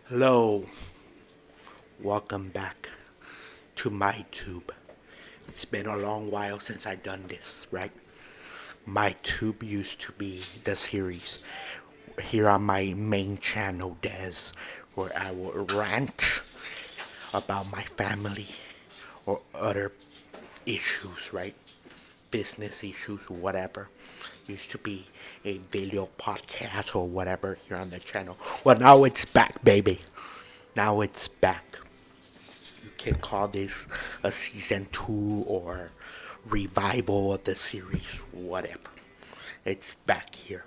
Hello, welcome back to MyTube. It's been a long while since I've done this, right? MyTube used to be the series here on my main channel, Des, where I would rant about my family or other issues, right? Business issues, whatever. Used to be a video podcast or whatever here on the channel. Well, now it's back, baby. Now it's back. You can call this a season 2 or revival of the series, whatever. It's back here.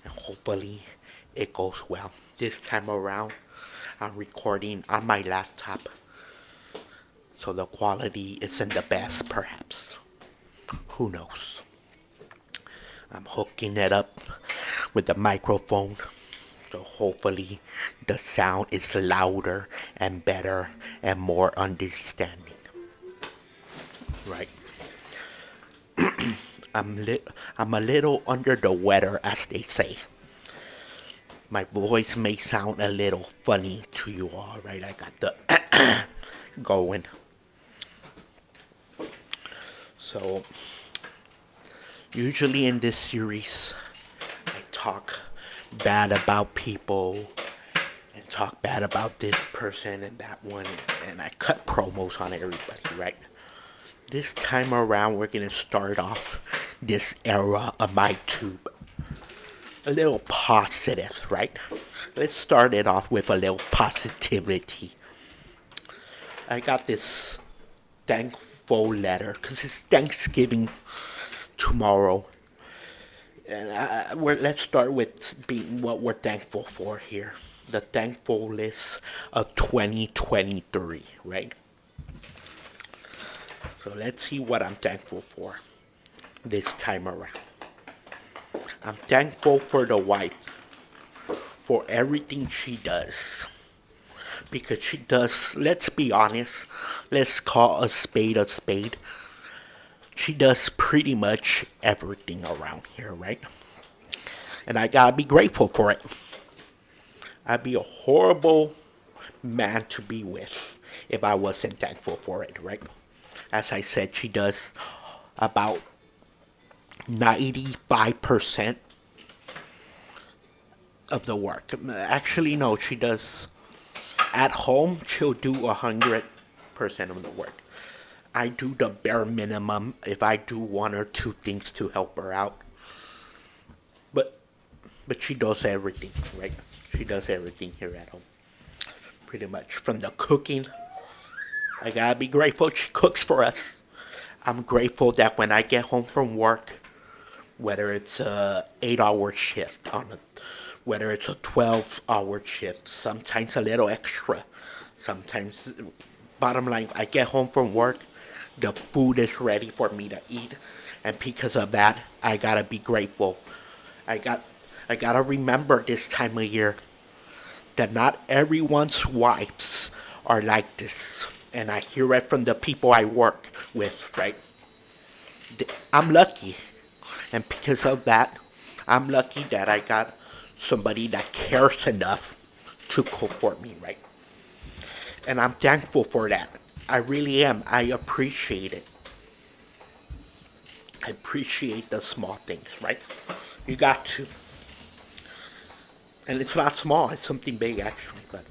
And hopefully it goes well. This time around, I'm recording on my laptop. So the quality isn't the best, perhaps. Who knows? I'm hooking it up with the microphone. So hopefully the sound is louder and better and more understanding. Right. I'm a little under the weather, as they say. My voice may sound a little funny to you all, right? I got the going. So usually in this series, I talk bad about people and talk bad about this person and that one, and I cut promos on everybody, right? This time around, we're gonna start off this era of MyTube a little positive, right? Let's start it off with a little positivity. I got this thankful letter because it's Thanksgiving tomorrow. And let's start with being what we're thankful for here. The thankful list of 2023, right? So let's see what I'm thankful for this time around. I'm thankful for the wife, for everything she does. Because she does, let's be honest, let's call a spade a spade. She does pretty much everything around here, right? And I gotta be grateful for it. I'd be a horrible man to be with if I wasn't thankful for it, right? As I said, she does about 95% of the work. Actually, no, she does. At home, she'll do 100% of the work. I do the bare minimum if I do one or two things to help her out. But she does everything, right? She does everything here at home. Pretty much. From the cooking, I gotta be grateful she cooks for us. I'm grateful that when I get home from work, whether it's a 8-hour shift whether it's a 12-hour shift, sometimes a little extra, sometimes, bottom line, I get home from work, the food is ready for me to eat, and because of that, I gotta be grateful. I gotta remember this time of year that not everyone's wives are like this, and I hear it from the people I work with, right? I'm lucky. And because of that, I'm lucky that I got somebody that cares enough to cook for me, right? And I'm thankful for that. I really am. I appreciate it. I appreciate the small things, right? You got to. And it's not small, it's something big actually, but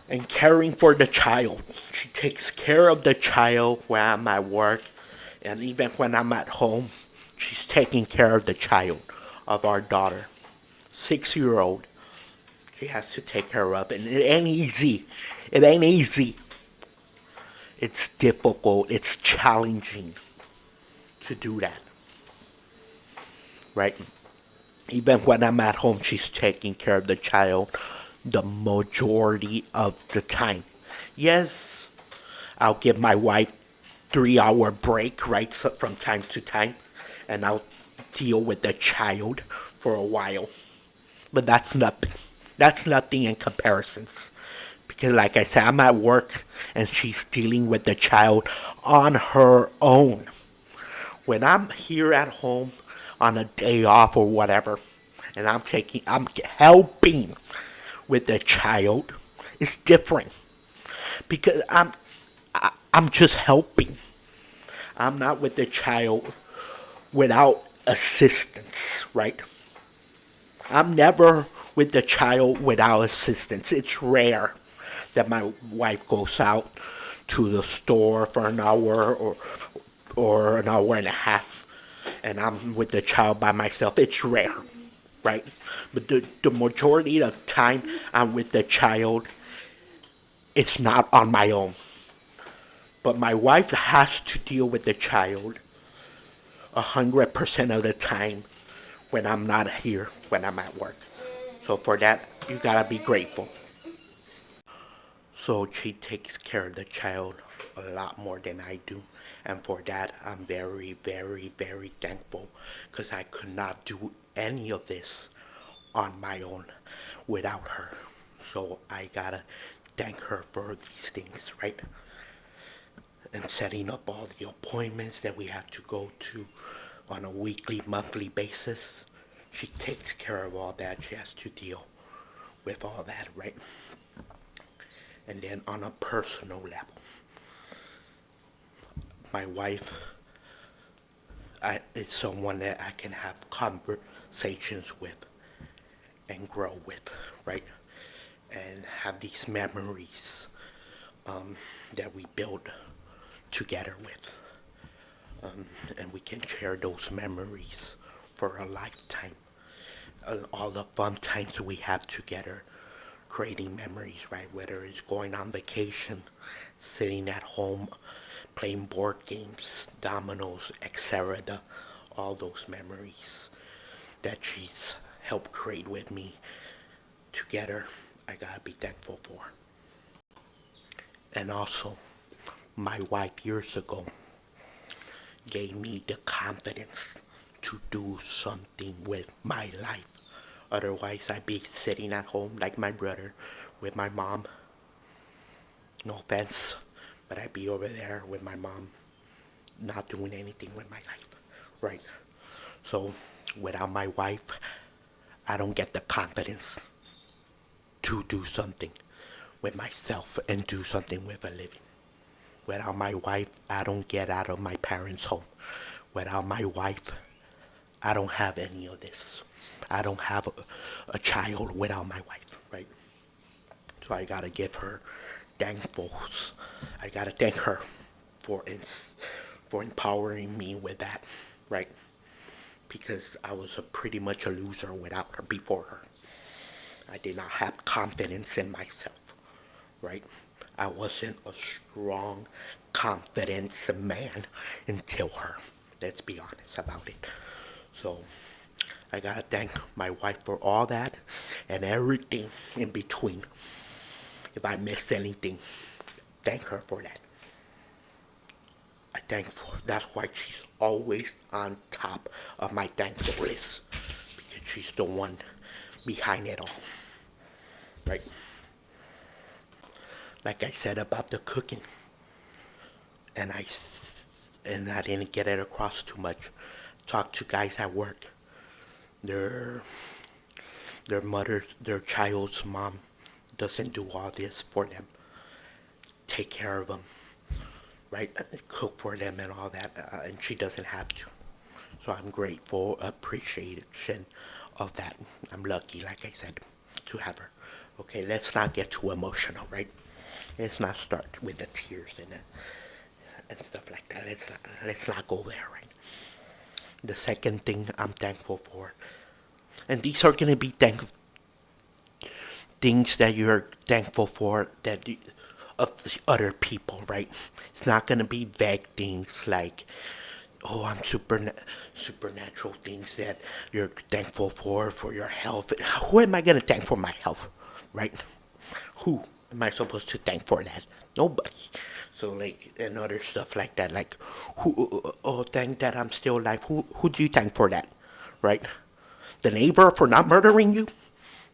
and caring for the child. She takes care of the child when I'm at work and even when I'm at home. She's taking care of the child, of our daughter, 6-year-old. She has to take care of, and it ain't easy. It ain't easy. It's difficult. It's challenging to do that, right? Even when I'm at home, she's taking care of the child the majority of the time. Yes, I'll give my wife 3-hour break, right, from time to time, and I'll deal with the child for a while. But that's nothing. That's nothing in comparisons. Because like I said, I'm at work and she's dealing with the child on her own. When I'm here at home on a day off or whatever, and I'm helping with a child is different because I'm just helping. I'm not with the child without assistance, right? I'm never with the child without assistance. It's rare that my wife goes out to the store for an hour or an hour and a half and I'm with the child by myself. It's rare, right? But the majority of the time I'm with the child, it's not on my own. But my wife has to deal with the child 100% of the time when I'm not here, when I'm at work. So for that, you gotta be grateful. So she takes care of the child a lot more than I do. And for that, I'm very, very, very thankful because I could not do any of this on my own without her. So I gotta thank her for these things, right? And setting up all the appointments that we have to go to on a weekly, monthly basis. She takes care of all that. She has to deal with all that, right? And then on a personal level, my wife is someone that I can have conversations with and grow with, right? And have these memories that we build together with. And we can share those memories for a lifetime. All the fun times we have together, creating memories, right? Whether it's going on vacation, sitting at home, playing board games, dominoes, etc. All those memories that she's helped create with me together, I gotta be thankful for. And also, my wife years ago gave me the confidence to do something with my life. Otherwise, I'd be sitting at home like my brother with my mom. No offense, but I'd be over there with my mom, not doing anything with my life, right? So, without my wife, I don't get the confidence to do something with myself and do something with a living. Without my wife, I don't get out of my parents' home. Without my wife, I don't have any of this. I don't have a child without my wife, right? So I gotta give her thankfuls. I gotta thank her for for empowering me with that, right? Because I was pretty much a loser without her before her. I did not have confidence in myself, right? I wasn't a strong, confident man until her. Let's be honest about it. So I gotta thank my wife for all that and everything in between. If I missed anything, thank her for that. I thank for that's why she's always on top of my thankful list because she's the one behind it all, right? Like I said about the cooking, and I didn't get it across too much. Talk to guys at work. Their their child's mom doesn't do all this for them. Take care of them, right? Cook for them and all that, and she doesn't have to. So I'm grateful, appreciation of that. I'm lucky, like I said, to have her. Okay, let's not get too emotional, right? Let's not start with the tears and stuff like that. Let's not go there, right? The second thing I'm thankful for, and these are gonna be things that you're thankful for of the other people, right? It's not gonna be vague things like, oh, I'm supernatural things that you're thankful for your health. Who am I gonna thank for my health, right? Who am I supposed to thank for that? Nobody. So like and other stuff like that, like who? Oh, thank that I'm still alive. Who do you thank for that, right? The neighbor for not murdering you?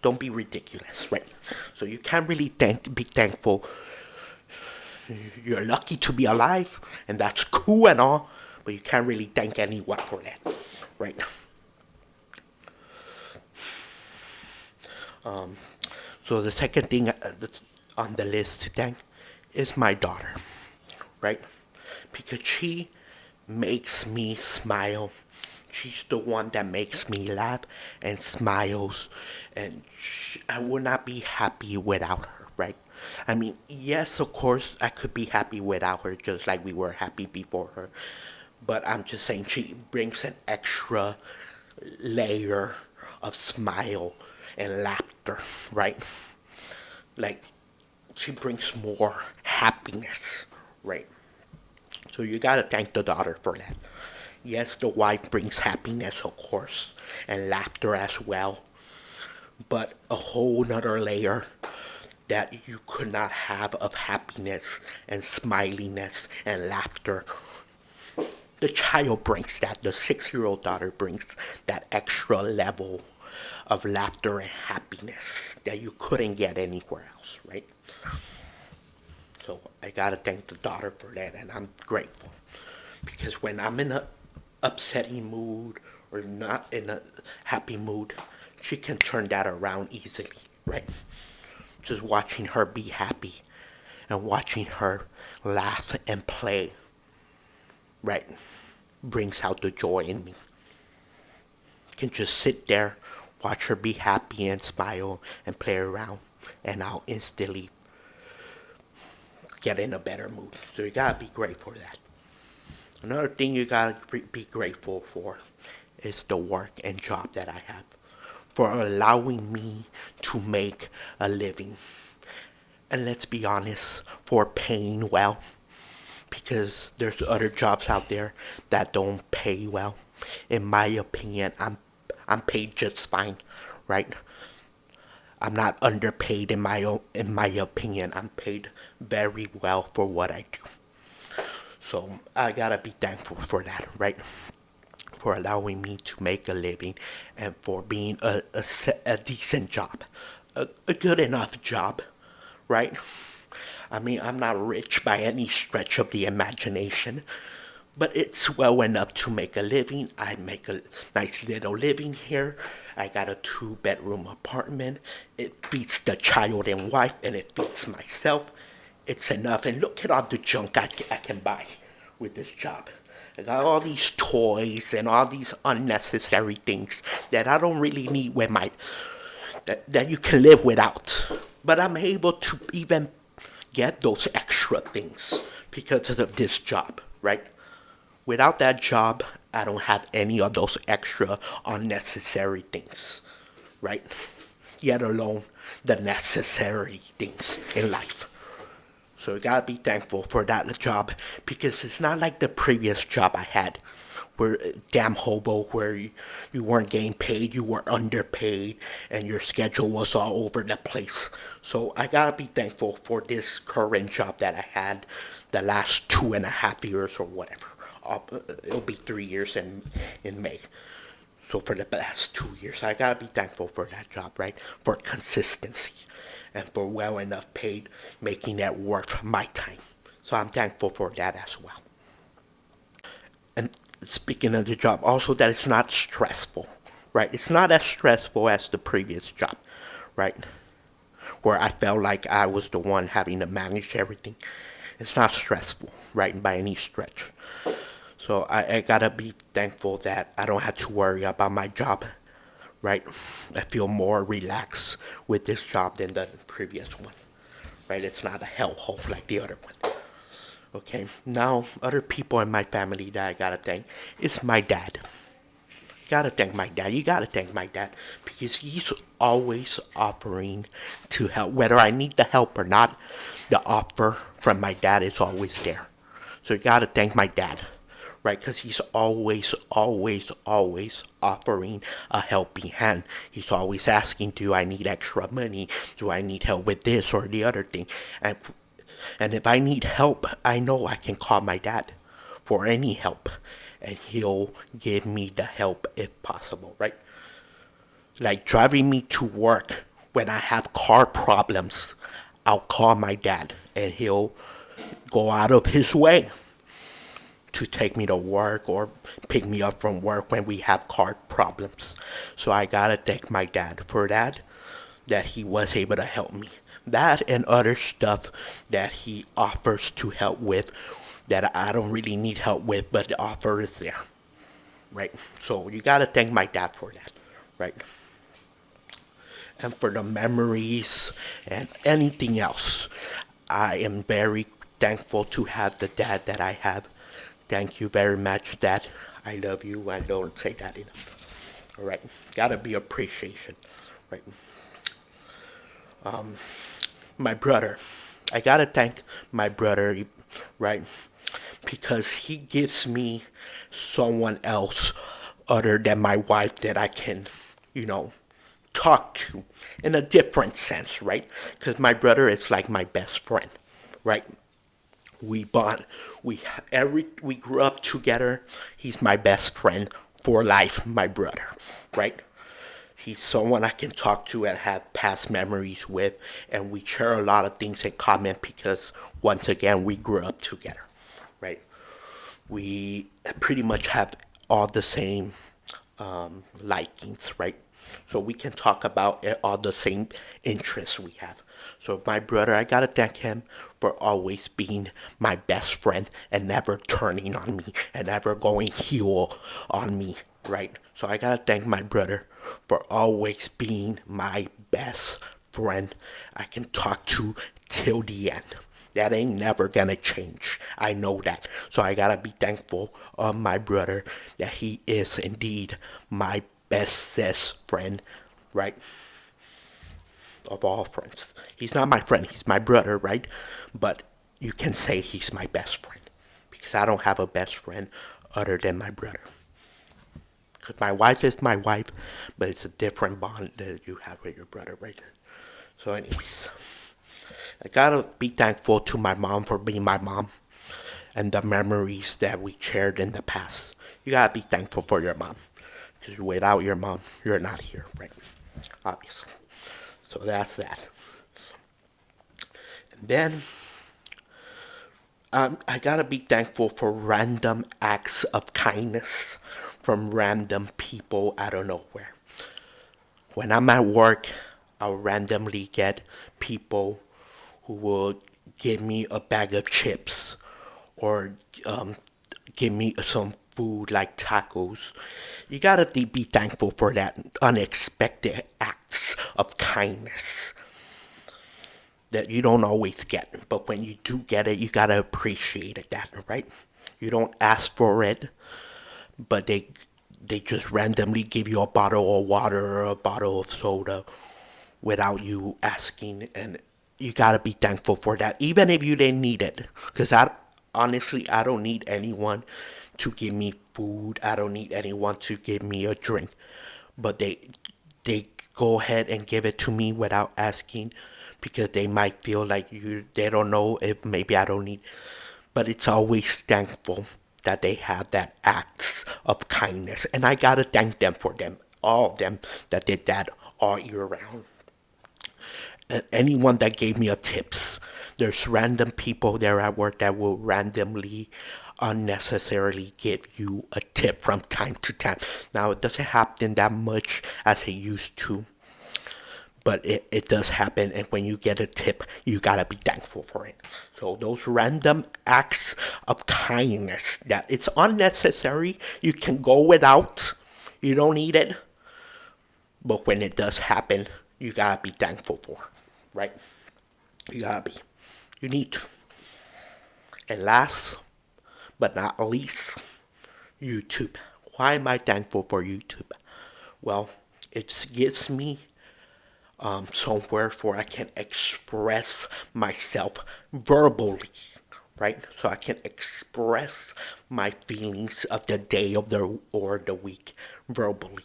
Don't be ridiculous, right? So you can't really be thankful. You're lucky to be alive, and that's cool and all, but you can't really thank anyone for that, right? So the second thing that's on the list to thank is my daughter, right? Because she makes me smile. She's the one that makes me laugh and smiles, and I would not be happy without her, right? I mean, yes, of course, I could be happy without her, just like we were happy before her. But I'm just saying, she brings an extra layer of smile and laughter, right? Like, she brings more happiness, right? So you gotta thank the daughter for that. Yes, the wife brings happiness, of course, and laughter as well, but a whole nother layer that you could not have of happiness and smiliness and laughter. The child brings that. The 6-year-old daughter brings that extra level of laughter and happiness that you couldn't get anywhere else, right? So I gotta thank the daughter for that, and I'm grateful. Because when I'm in a upsetting mood or not in a happy mood, she can turn that around easily, right? Just watching her be happy and watching her laugh and play, right, brings out the joy in me. Can just sit there, watch her be happy and smile and play around, and I'll instantly get in a better mood. So you gotta be grateful for that. Another thing you gotta be grateful for is the work and job that I have, for allowing me to make a living. And let's be honest, for paying well, because there's other jobs out there that don't pay well. In my opinion, I'm paid just fine, right? I'm not underpaid in my opinion. I'm paid very well for what I do. So I gotta be thankful for that, right? For allowing me to make a living and for being a decent job, a good enough job, right? I mean, I'm not rich by any stretch of the imagination, but it's well enough to make a living. I make a nice little living here. I got a 2-bedroom apartment. It beats the child and wife, and it beats myself. It's enough. And look at all the junk I can buy with this job. I got all these toys and all these unnecessary things that I don't really need with that you can live without. But I'm able to even get those extra things because of this job, right? Without that job, I don't have any of those extra unnecessary things, right? Yet alone the necessary things in life. So you gotta be thankful for that job because it's not like the previous job I had where damn hobo where you weren't getting paid, you were underpaid, and your schedule was all over the place. So I gotta be thankful for this current job that I had the last 2.5 years or whatever. It'll be 3 years in May. So for the last 2 years, I gotta be thankful for that job, right? For consistency and for well enough paid, making that worth my time. So I'm thankful for that as well. And speaking of the job, also that it's not stressful, right? It's not as stressful as the previous job, right? Where I felt like I was the one having to manage everything. It's not stressful, right, by any stretch. So I gotta be thankful that I don't have to worry about my job, right? I feel more relaxed with this job than the previous one, right? It's not a hellhole like the other one. Okay, now other people in my family that I gotta thank is my dad. Gotta thank my dad. You gotta thank my dad because he's always offering to help. Whether I need the help or not, the offer from my dad is always there. So you gotta thank my dad, right? Because he's always, always, always offering a helping hand. He's always asking, do I need extra money? Do I need help with this or the other thing? And if I need help, I know I can call my dad for any help. And he'll give me the help if possible, right? Like driving me to work when I have car problems, I'll call my dad and he'll go out of his way to take me to work or pick me up from work when we have car problems. So I gotta thank my dad for that. that he was able to help me. That and other stuff that he offers to help with that I don't really need help with, but the offer is there, right? So you gotta thank my dad for that, right? And for the memories and anything else, I am very thankful to have the dad that I have. Thank you very much, Dad. I love you. I don't say that enough. All right, gotta be appreciation, right? My brother, I gotta thank my brother, right? Because he gives me someone else other than my wife that I can, you know, talk to in a different sense, right? Because my brother is like my best friend, right? We bond. We grew up together. He's my best friend for life, my brother, right? He's someone I can talk to and have past memories with, and we share a lot of things in common because once again we grew up together, right? We pretty much have all the same likings, right? So we can talk about all the same interests we have. So my brother, I gotta thank him for always being my best friend and never turning on me and never going heel on me, right? So I gotta thank my brother for always being my best friend I can talk to till the end. That ain't never gonna change. I know that. So I gotta be thankful of my brother that he is indeed my bestest friend, right? Of all friends. He's not my friend, he's my brother, right? But you can say he's my best friend because I don't have a best friend other than my brother. Because my wife is my wife, but it's a different bond that you have with your brother, right? So, anyways, I gotta be thankful to my mom for being my mom and the memories that we shared in the past. You gotta be thankful for your mom. Because without your mom, you're not here, right? Obviously. So that's that. And then I gotta be thankful for random acts of kindness from random people out of nowhere. When I'm at work, I'll randomly get people who will give me a bag of chips or give me some food like tacos. You gotta be thankful for that unexpected acts of kindness that you don't always get. But when you do get it, you gotta appreciate it, that, right? You don't ask for it, but they just randomly give you a bottle of water or a bottle of soda without you asking, and you gotta be thankful for that, even if you didn't need it. Because I don't need anyone to give me food. I don't need anyone to give me a drink, but they go ahead and give it to me without asking because they might feel like they don't know if maybe I don't need. But it's always thankful that they have that acts of kindness, and I gotta thank them for them, all of them that did that all year round. Anyone that gave me a tips. There's random people there at work that will randomly, unnecessarily give you a tip from time to time. Now, it doesn't happen that much as it used to, but it does happen. And when you get a tip, you gotta be thankful for it. So those random acts of kindness that it's unnecessary, you can go without, you don't need it, but when it does happen, you gotta be thankful for, right? You gotta be. You need to. And last but not least, YouTube. Why am I thankful for YouTube? Well, it gives me somewhere where I can express myself verbally, right? So I can express my feelings of the day of the or the week verbally.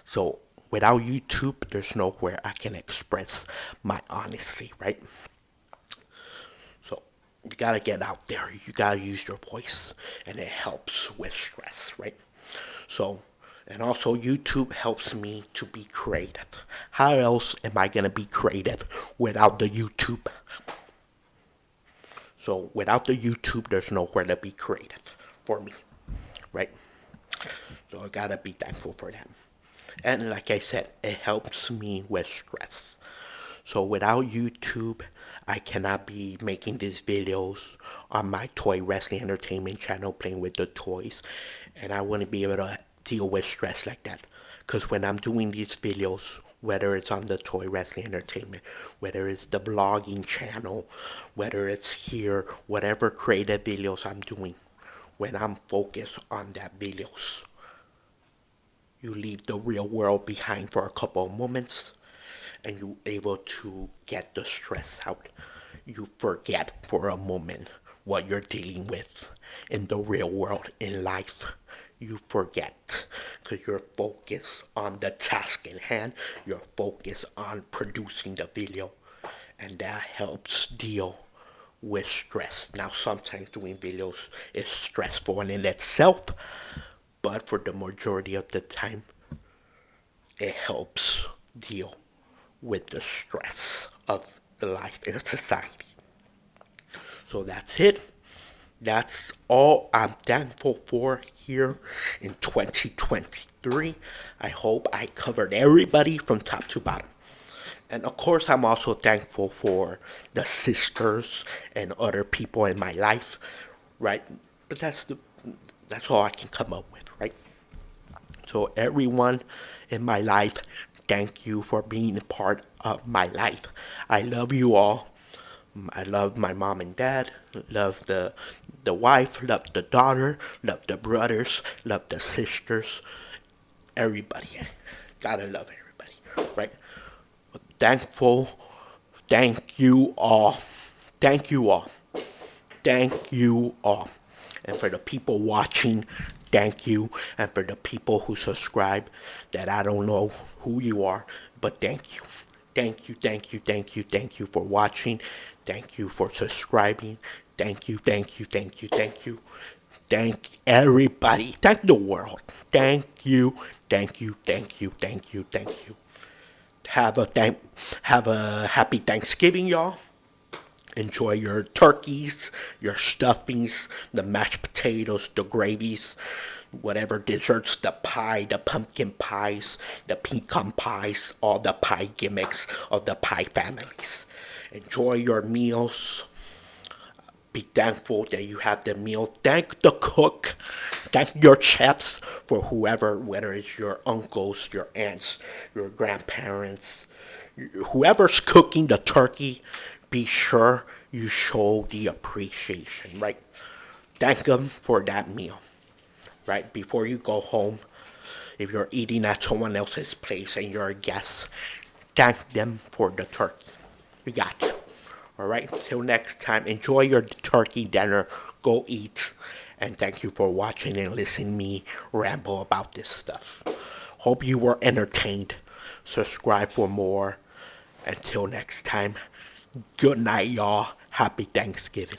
So without YouTube, there's nowhere I can express my honesty, right? So you gotta get out there. You gotta use your voice, and it helps with stress, right? So, and also YouTube helps me to be creative. How else am I gonna be creative without the YouTube? So without the YouTube, there's nowhere to be creative for me, right? So I gotta be thankful for that. And like I said, it helps me with stress. So without YouTube, I cannot be making these videos on my toy wrestling entertainment channel playing with the toys. And I wouldn't be able to deal with stress like that. Because when I'm doing these videos, whether it's on the toy wrestling entertainment, whether it's the blogging channel, whether it's here, whatever creative videos I'm doing, when I'm focused on that videos, you leave the real world behind for a couple of moments and you're able to get the stress out. You forget for a moment what you're dealing with in the real world, in life. You forget because you're focused on the task in hand. You're focused on producing the video, and that helps deal with stress. Now, sometimes doing videos is stressful in itself, but for the majority of the time, it helps deal with the stress of life in society. So that's it. That's all I'm thankful for here in 2023. I hope I covered everybody from top to bottom. And of course, I'm also thankful for the sisters and other people in my life, right? But that's all I can come up with, right? So everyone in my life, thank you for being a part of my life. I love you all. I love my mom and dad, love the wife, love the daughter, love the brothers, love the sisters, everybody. Gotta love everybody, right? Thankful, thank you all. Thank you all. Thank you all. And for the people watching, thank you. And for the people who subscribe, that I don't know who you are, but thank you. Thank you, thank you, thank you, thank you for watching. Thank you for subscribing. Thank you, thank you, thank you, thank you. Thank everybody. Thank the world. Thank you, thank you, thank you, thank you, thank you. Have a happy Thanksgiving, y'all. Enjoy your turkeys, your stuffings, the mashed potatoes, the gravies, whatever desserts, the pie, the pumpkin pies, the pecan pies, all the pie gimmicks of the pie families. Enjoy your meals. Be thankful that you have the meal. Thank the cook. Thank your chefs for whoever, whether it's your uncles, your aunts, your grandparents, whoever's cooking the turkey. Be sure you show the appreciation, right? Thank them for that meal, right? Before you go home, if you're eating at someone else's place and you're a guest, thank them for the turkey. You got to. All right, till next time, enjoy your turkey dinner. Go eat. And thank you for watching and listening to me ramble about this stuff. Hope you were entertained. Subscribe for more. Until next time, good night, y'all. Happy Thanksgiving.